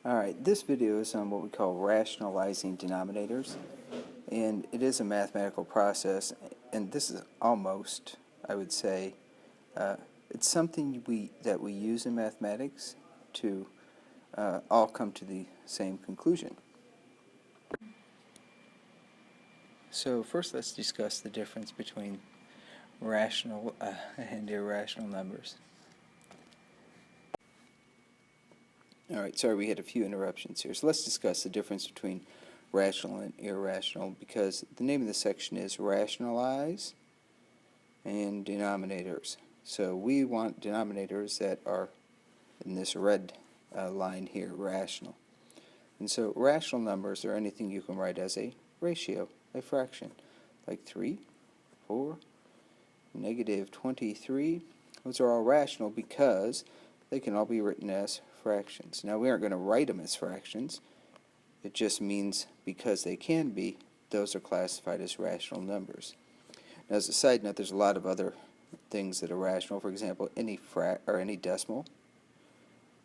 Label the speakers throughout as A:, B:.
A: Alright, this video is on what we call rationalizing denominators, and it is a mathematical process, and this is almost, I would say, it's something that we use in mathematics to all come to the same conclusion. So first let's discuss the difference between rational and irrational numbers. Alright, sorry we had a few interruptions here. So let's discuss the difference between rational and irrational, because the name of the section is Rationalize and Denominators. So we want denominators that are in this red line here, rational. And so rational numbers are anything you can write as a ratio, a fraction, like 3, 4, negative 23. Those are all rational because they can all be written as fractions. Now we aren't going to write them as fractions. It just means because they can be, those are classified as rational numbers. Now as a side note, there's a lot of other things that are rational. For example, any decimal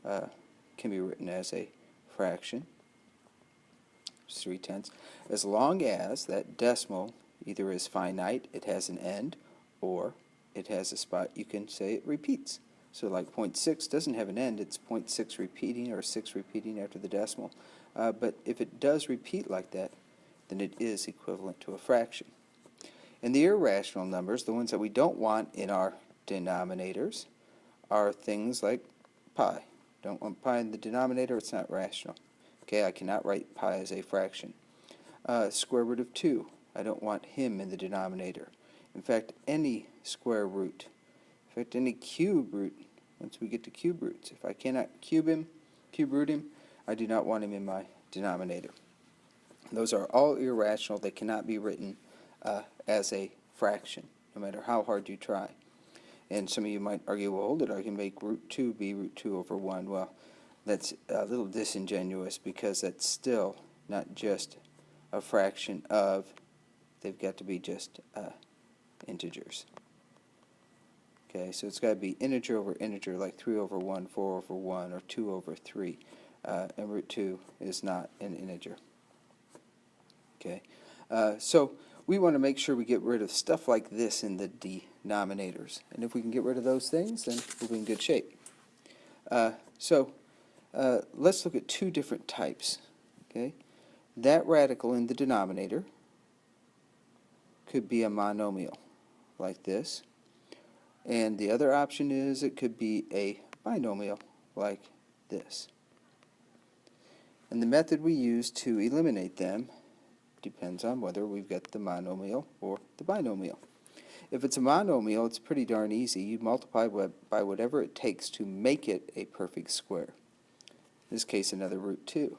A: can be written as a fraction, 3/10, as long as that decimal either is finite, it has an end, or it has a spot you can say it repeats. So like 0.6 doesn't have an end, it's 0.6 repeating, or 6 repeating after the decimal. But if it does repeat like that, then it is equivalent to a fraction. And the irrational numbers, the ones that we don't want in our denominators, are things like pi. Don't want pi in the denominator, it's not rational. Okay, I cannot write pi as a fraction. Square root of 2, I don't want him in the denominator. In fact, any square root, in fact, any cube root, once we get to cube roots, if I cannot cube root him, I do not want him in my denominator. Those are all irrational. They cannot be written as a fraction, no matter how hard you try. And some of you might argue, well, hold it, I can make root 2 be root 2 over 1. Well, that's a little disingenuous, because that's still not just a fraction of, they've got to be just integers. Okay, so it's got to be integer over integer, like 3 over 1, 4 over 1, or 2 over 3. And root 2 is not an integer. Okay, so we want to make sure we get rid of stuff like this in the denominators. And if we can get rid of those things, then we'll be in good shape. Let's look at two different types. Okay, that radical in the denominator could be a monomial, like this. And the other option is it could be a binomial, like this. And the method we use to eliminate them depends on whether we've got the monomial or the binomial. If it's a monomial, it's pretty darn easy. You multiply by whatever it takes to make it a perfect square. In this case, another root 2.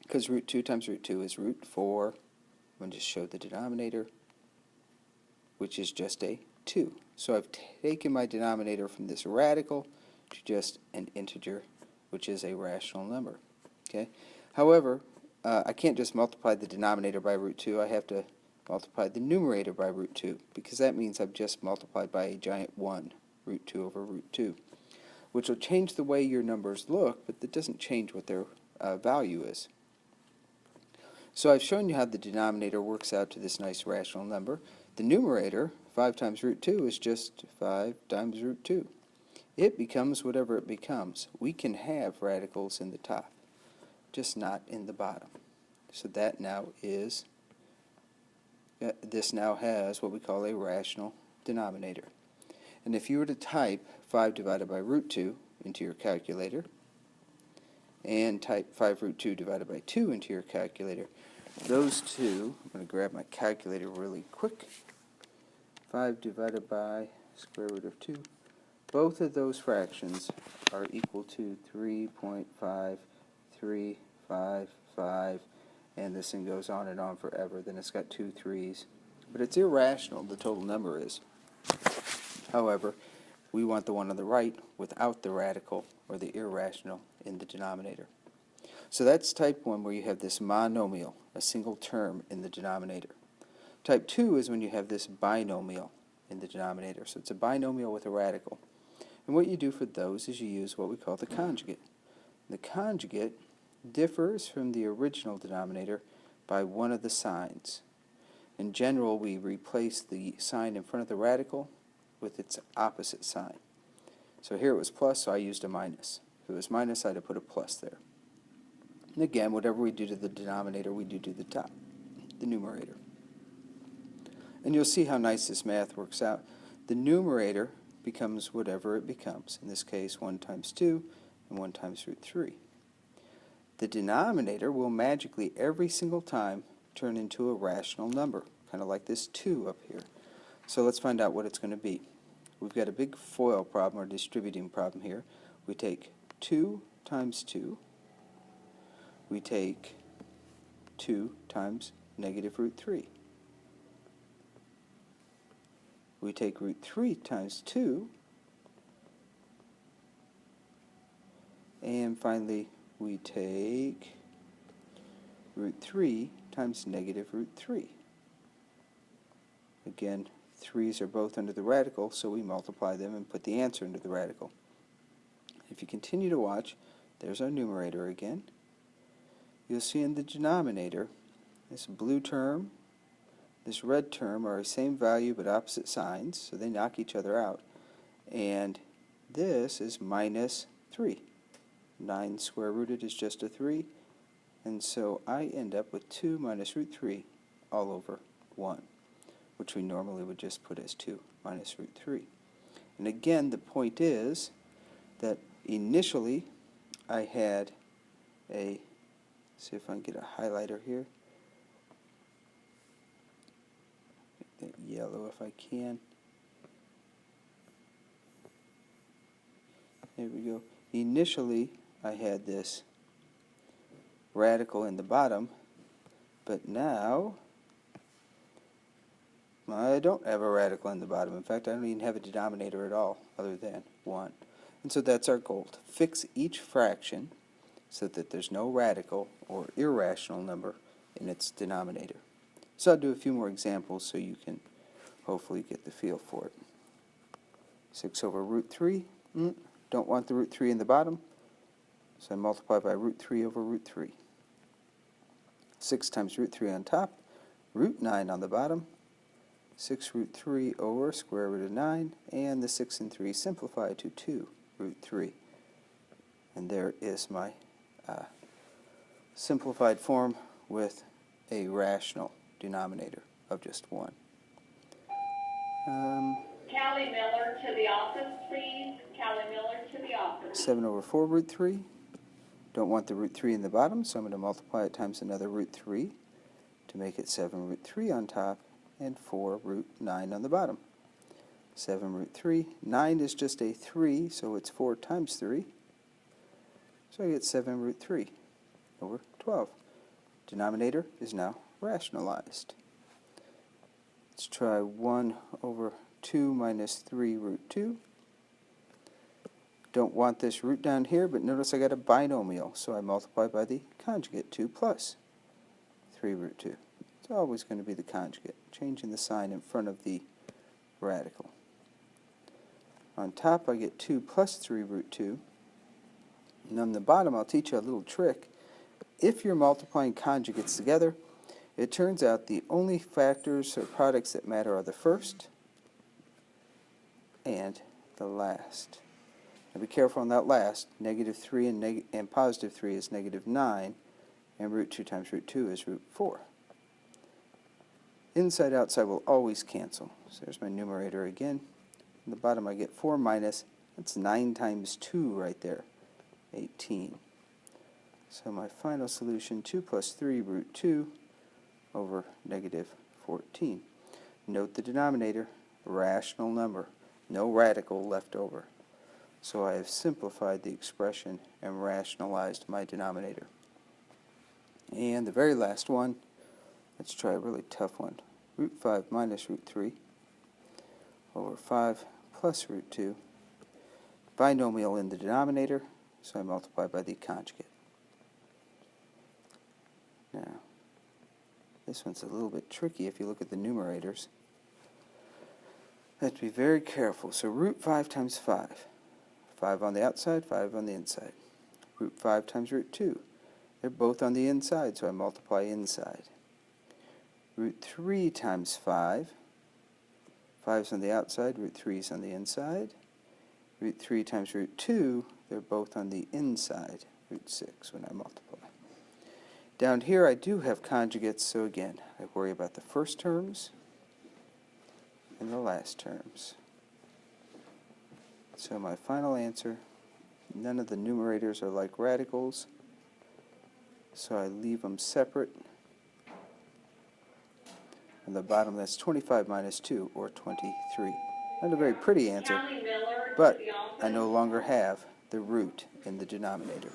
A: Because root 2 times root 2 is root 4. I'm going to just show the denominator, which is just a 2. So I've taken my denominator from this radical to just an integer, which is a rational number. Okay. However, I can't just multiply the denominator by root 2. I have to multiply the numerator by root 2, because that means I've just multiplied by a giant 1, root 2 over root 2, which will change the way your numbers look, but that doesn't change what their value is. So I've shown you how the denominator works out to this nice rational number. The numerator, 5 times root 2, is just 5 times root 2. It becomes whatever it becomes. We can have radicals in the top, just not in the bottom. So that now is, this now has what we call a rational denominator. And if you were to type 5 divided by root 2 into your calculator, and type 5 root 2 divided by 2 into your calculator, those two, I'm going to grab my calculator really quick, 5 divided by square root of 2, both of those fractions are equal to 3.5355, and this thing goes on and on forever. Then it's got 2 3's. But it's irrational, the total number is. However, we want the one on the right without the radical or the irrational in the denominator. So that's type 1, where you have this monomial, a single term in the denominator. Type 2 is when you have this binomial in the denominator. So it's a binomial with a radical. And what you do for those is you use what we call the conjugate. The conjugate differs from the original denominator by one of the signs. In general, we replace the sign in front of the radical with its opposite sign. So here it was plus, so I used a minus. If it was minus, I'd have put a plus there. And again, whatever we do to the denominator, we do to the top, the numerator. And you'll see how nice this math works out. The numerator becomes whatever it becomes. In this case, 1 times 2 and 1 times root 3. The denominator will magically every single time turn into a rational number, kind of like this 2 up here. So let's find out what it's going to be. We've got a big FOIL problem, or distributing problem here. We take 2 times 2. We take 2 times negative root 3. We take root 3 times 2. And finally, we take root 3 times negative root 3. Again, 3's are both under the radical, so we multiply them and put the answer into the radical. If you continue to watch, there's our numerator again. You'll see in the denominator, this blue term, this red term are the same value but opposite signs, so they knock each other out. And this is minus 3. 9 square rooted is just a 3, and so I end up with 2 minus root 3 all over 1, which we normally would just put as 2 minus root 3. And again, the point is that initially I had a, see if I can get a highlighter here, get that yellow if I can. There we go. Initially I had this radical in the bottom, but now I don't have a radical in the bottom. In fact, I don't even have a denominator at all other than 1. And so that's our goal, to fix each fraction so that there's no radical or irrational number in its denominator. So I'll do a few more examples so you can hopefully get the feel for it. 6 over root 3. Don't want the root 3 in the bottom, so I multiply by root 3 over root 3. 6 times root 3 on top, root 9 on the bottom, 6 root 3 over square root of 9, and the 6 and 3 simplify to 2 root 3. And there is my simplified form with a rational denominator of just 1.
B: Callie Miller to the office, please. Callie Miller to the office.
A: 7 over 4 root 3. Don't want the root 3 in the bottom, so I'm going to multiply it times another root 3 to make it 7 root 3 on top and 4 root 9 on the bottom. 7 root 3. 9 is just a 3, so it's 4 times 3. So I get 7 root 3 over 12. Denominator is now rationalized. Let's try 1 over 2 minus 3 root 2. Don't want this root down here, but notice I got a binomial, so I multiply by the conjugate, 2 plus 3 root 2. It's always going to be the conjugate, changing the sign in front of the radical. On top I get 2 plus 3 root 2, and on the bottom I'll teach you a little trick. If you're multiplying conjugates together, it turns out the only factors or products that matter are the first and the last. Now be careful on that last. Negative 3 and positive 3 is negative 9, and root 2 times root 2 is root 4. Inside outside will always cancel. So there's my numerator again. On the bottom I get 4 minus, that's 9 times 2 right there, 18. So my final solution, 2 plus 3 root 2 over negative 14. Note the denominator, rational number, no radical left over. So I have simplified the expression and rationalized my denominator. And the very last one, let's try a really tough one. Root 5 minus root 3 over 5 plus root 2. Binomial in the denominator, so I multiply by the conjugate. Now, this one's a little bit tricky if you look at the numerators. You have to be very careful. So root 5 times 5. 5 on the outside, 5 on the inside. Root 5 times root 2. They're both on the inside, so I multiply inside. Root 3 times 5. 5's on the outside, root 3 is on the inside. Root 3 times root 2, they're both on the inside, root 6 when I multiply. Down here I do have conjugates, so again, I worry about the first terms and the last terms. So my final answer, none of the numerators are like radicals, so I leave them separate. On the bottom, that's 25 minus 2, or 23. Not a very pretty answer,
B: Callie Miller to
A: but
B: the office.
A: I no longer have the root in the denominator.